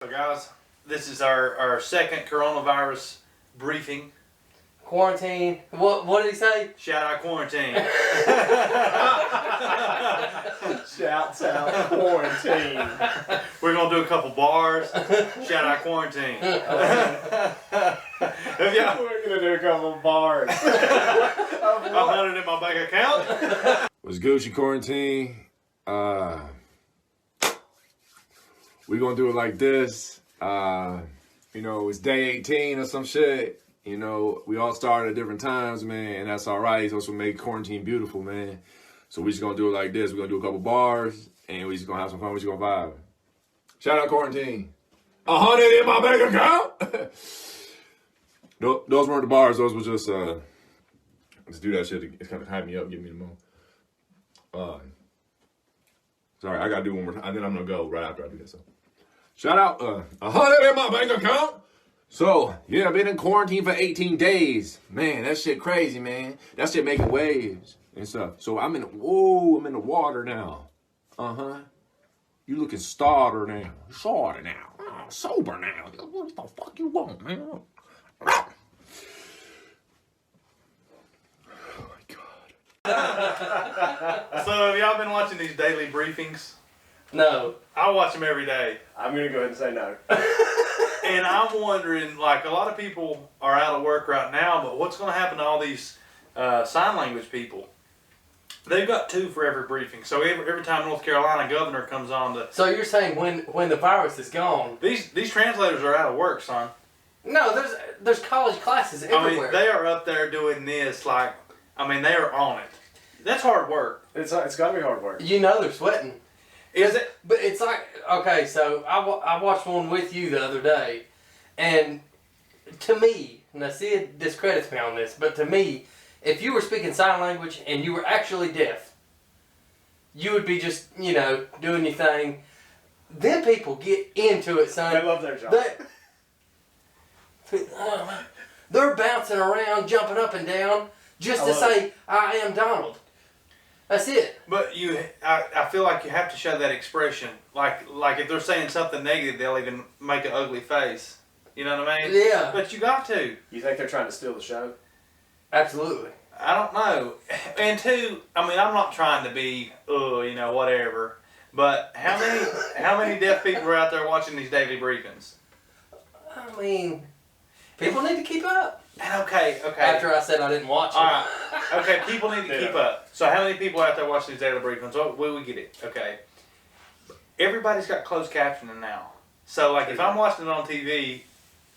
So guys, this is our second coronavirus briefing. Quarantine. What did he say? Shout out quarantine. Shouts out quarantine. We're gonna do a couple bars. Shout out quarantine. We're gonna do a couple bars. $100 in my bank account. Was Gucci quarantine? We're gonna do it like this. It's day 18 or some shit. We all started at different times, man, and that's all right. It's also make quarantine beautiful, man. So we just gonna do it like this. We're gonna do a couple bars, and we just gonna have some fun. We just gonna vibe. Shout out quarantine. 100 in my bank account. Those weren't the bars. Those were just do that shit. It's kind of hype me up, give me the mood. Sorry, I gotta do one more time, and then I'm gonna go right after I do this. So, shout out 100 in my bank account. So, yeah, I've been in quarantine for 18 days. Man, that shit crazy, man. That shit making waves and stuff. So I'm in the water now. You looking starter now. Shorter now. Sober now. What the fuck you want, man? Oh my God. So have y'all been watching these daily briefings? No. I watch them every day. I'm gonna go ahead and say no. And I'm wondering, like, a lot of people are out of work right now, but what's going to happen to all these sign language people? They've got two for every briefing. So every time North Carolina governor comes on to... So you're saying when the virus is gone... These translators are out of work, son. No, there's college classes everywhere. I mean, they are up there doing this they are on it. That's hard work. It's gotta be hard work. You know they're sweating. Is it? But it's like, okay, so I watched one with you the other day, and to me, now Sid discredits me on this, but to me, if you were speaking sign language and you were actually deaf, you would be just, doing your thing. Then people get into it, son. They love their job. They're bouncing around, jumping up and down, just to say, I am Donald. That's it. But I feel like you have to show that expression. Like if they're saying something negative, they'll even make an ugly face. You know what I mean? Yeah. But you got to. You think they're trying to steal the show? Absolutely. I don't know. And two, I'm not trying to be, whatever. But how many deaf people are out there watching these daily briefings? I mean, people need to keep up. And okay. After I said I didn't watch it. All right. Okay, people need to keep up. So how many people out there watching these daily briefings? Oh, we get it. Okay. Everybody's got closed captioning now. So if I'm watching it on TV,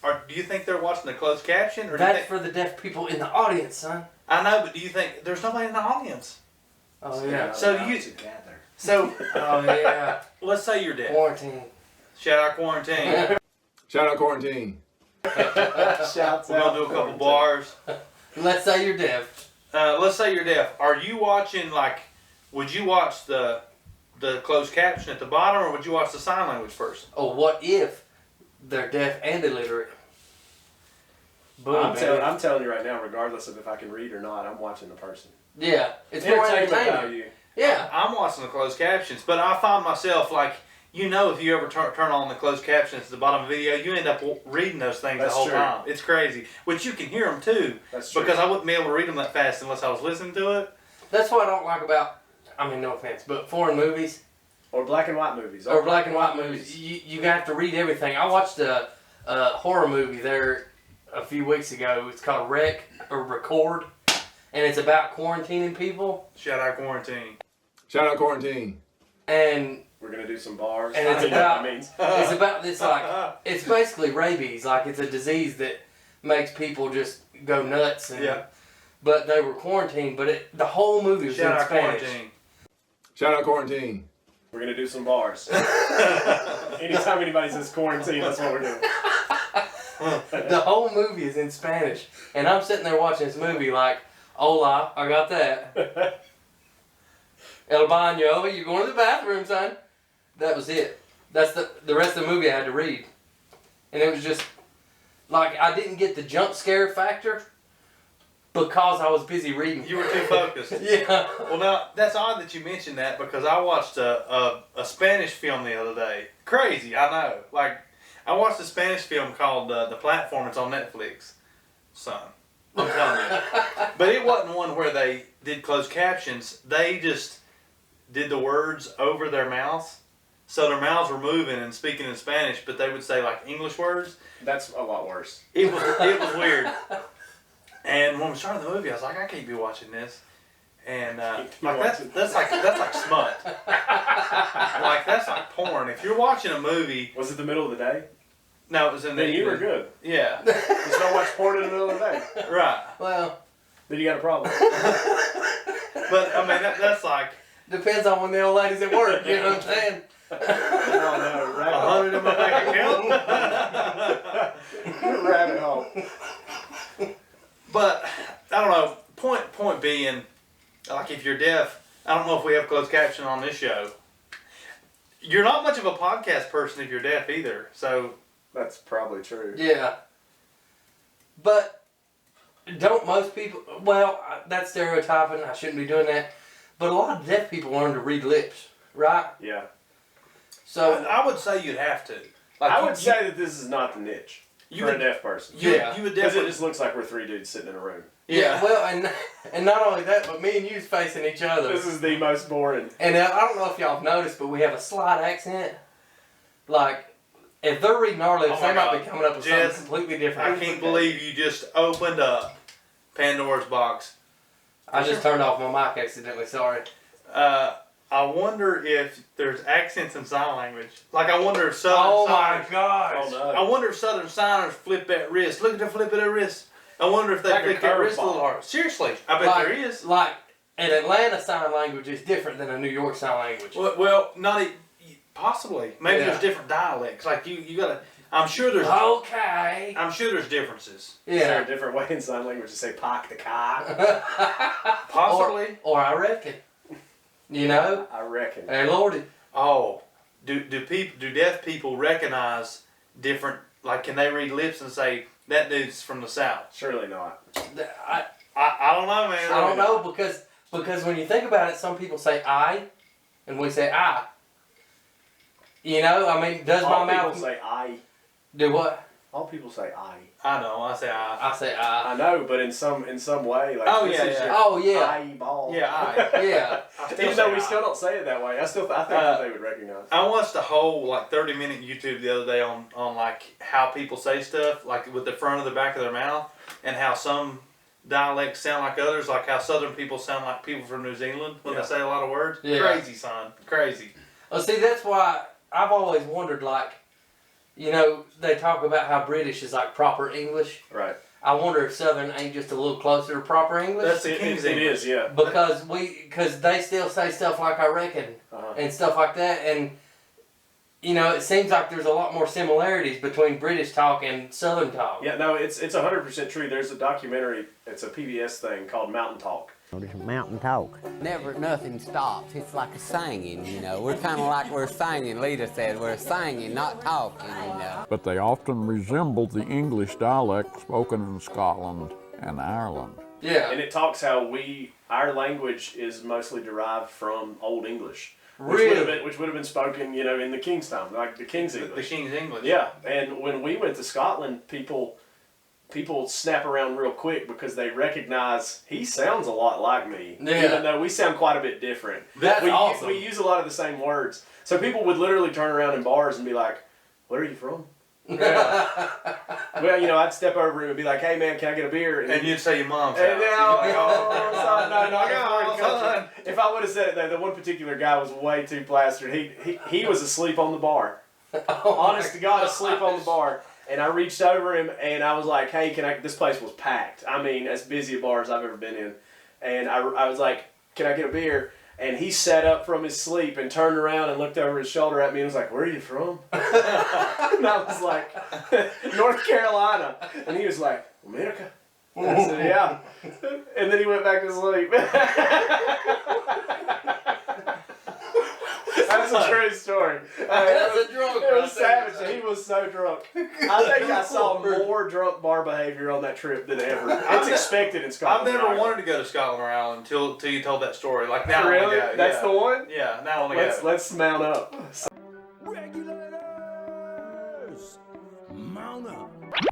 do you think they're watching the closed caption? Or that's for the deaf people in the audience, son. I know, but do you think there's nobody in the audience? Oh yeah. So together. So oh yeah. Let's say you're deaf. Quarantine. Shout out quarantine. Shout out quarantine. Shouts We're gonna do a couple bars. Let's say you're deaf. Let's say you're deaf. Are you watching would you watch the closed caption at the bottom, or would you watch the sign language first? Oh, what if they're deaf and illiterate? Boom, I'm telling you right now, regardless of if I can read or not, I'm watching the person. Yeah, it's more entertaining. Value. Yeah. I'm watching the closed captions, but I find myself if you ever turn on the closed captions at the bottom of the video, you end up reading those things the whole time. It's crazy. Which you can hear them too. That's true. Because I wouldn't be able to read them that fast unless I was listening to it. That's what I don't like about, no offense, but foreign movies. Or black and white movies. Or black and white movies. You have to read everything. I watched a horror movie there a few weeks ago. It's called Record. And it's about quarantining people. Shout out quarantine. Shout out quarantine. And we're gonna do some bars. And it's about this it's basically rabies. It's a disease that makes people just go nuts. And, but they were quarantined. But the whole movie was in Spanish. Quarantine. Shout out quarantine. We're gonna do some bars. Anytime anybody says quarantine, that's what we're doing. The whole movie is in Spanish, and I'm sitting there watching this movie hola, I got that. El baño, you going to the bathroom, son? That was it. That's the rest of the movie I had to read. And it was just, I didn't get the jump scare factor because I was busy reading. You were too focused. Yeah. Well, now, that's odd that you mentioned that because I watched a Spanish film the other day. Crazy, I know. I watched a Spanish film called The Platform. It's on Netflix. Son, I'm telling you. But it wasn't one where they did closed captions. They just did the words over their mouths. So their mouths were moving and speaking in Spanish, but they would say like English words. That's a lot worse. It was weird. And when we started the movie, I was like, I can't be watching this. And that's like smut. Like that's like porn. If you're watching a movie, Was it the middle of the day? no, it was in the Then you were evening. good. Yeah, Just don't watch porn in the middle of the day. right. Well, Then you got a problem. But I mean, that's like depends on when the old lady's at work. You know what I'm saying? Oh no, rabbit 100 in my bank account. Rabbit hole. But I don't know. Point being, like if you're deaf, I don't know if we have closed caption on this show. You're not much of a podcast person if you're deaf either. So That's probably true. Yeah. But don't most people? Well, that's stereotyping. I shouldn't be doing that. But a lot of deaf people learn to read lips, right? Yeah. So I would say you'd have to. Like I would say that this is not the niche you for would, a deaf person. you, Yeah. you would Because it definitely. just looks like we're three dudes sitting in a room. yeah. Well, and not only that, but me and you's facing each other. This is the most boring. And I don't know if y'all have noticed, but we have a slight accent. Like, if they're reading our lips, Oh my they might be God. coming up with Jess, something completely different. I can't believe you just opened up Pandora's box. I just turned off my mic accidentally, sorry. I wonder if there's accents in sign language. Like I wonder if Southern Oh my signers. gosh. Oh no. I wonder if Southern signers flip that wrist. Look at the flip of their wrist. I wonder if they Like a flip that wrist a curveball. little hard. Seriously, I bet Like- there is. Like, an Atlanta sign language is different than a New York sign language. Well, not possibly. Maybe Yeah. there's different dialects. Like you gotta. I'm sure there's. Okay. I'm sure there's differences. Is there Yeah. a different way in sign language to say "park the car"? Possibly. Or I reckon. You know? I reckon. Hey, Lordy. Oh, do deaf people recognize different? Like, can they read lips and say that dude's from the South? Surely not. I I don't know, man. I don't know because when you think about it, some people say I, and we say I. You know, I mean, does All my people mouth say "I." do what? All people say "I." I know. I say I. I say I. I know, but in some way, like Oh, this yeah, is yeah. your Oh yeah, eyeball. Yeah, I. yeah. I still Even say though we I. still don't say it that way, I think that they would recognize. I watched a whole like 30-minute YouTube the other day on like how people say stuff, like with the front of the back of their mouth, and how some dialects sound like others, like how Southern people sound like people from New Zealand when Yeah. they say a lot of words. Yeah. Crazy, son. Crazy. Well, see, that's why I've always wondered, like, you know, they talk about how British is like proper English. Right. I wonder if Southern ain't just a little closer to proper English. That's the King's It English. is, yeah. because they still say stuff like I reckon Uh-huh. and stuff like that, and you know, it seems like there's a lot more similarities between British talk and Southern talk. Yeah, no, it's 100% true. There's a documentary. It's a PBS thing called Mountain Talk. There's mountain talk. Never, nothing stops. It's like a singing, you know. We're kind of like we're singing. Lita said we're singing, not talking, you know. But they often resemble the English dialect spoken in Scotland and Ireland. Yeah. And it talks how our language is mostly derived from Old English. Really? Which would have been spoken, you know, in the King's time, like the King's The English. King's English. Yeah, and when we went to Scotland, people snap around real quick because they recognize he sounds a lot like me, Yeah. even though we sound quite a bit different. That's awesome. We use a lot of the same words, so people would literally turn around in bars and be like, "Where are you from?" Well, you know, I'd step over him and be like, "Hey, man, can I get a beer?" And you'd say your mom's And house. now, You'd be like, oh, son, no, I got Oh, foreign country. son. If I would have said it, though, the one particular guy was way too plastered. He was asleep on the bar. Oh Honest my to God, asleep on the bar. And I reached over him and I was like, "Hey, can I?" This place was packed. I mean, as busy a bar as I've ever been in. And I was like, "Can I get a beer?" And he sat up from his sleep and turned around and looked over his shoulder at me and was like, "Where are you from?" And I was like, "North Carolina." And he was like, "America?" And I said, "Yeah." And then he went back to sleep. That's a true story. That's a drunk It was right there. savage. He was so drunk. I think I saw more drunk bar behavior on that trip than ever. It's expected in I've Scotland. never wanted to go to Scotland or Ireland until you told that story. Like now, I wanna Really? go. That's yeah. the one? Yeah, now I want to go. Let's mount up. Regulators! on up.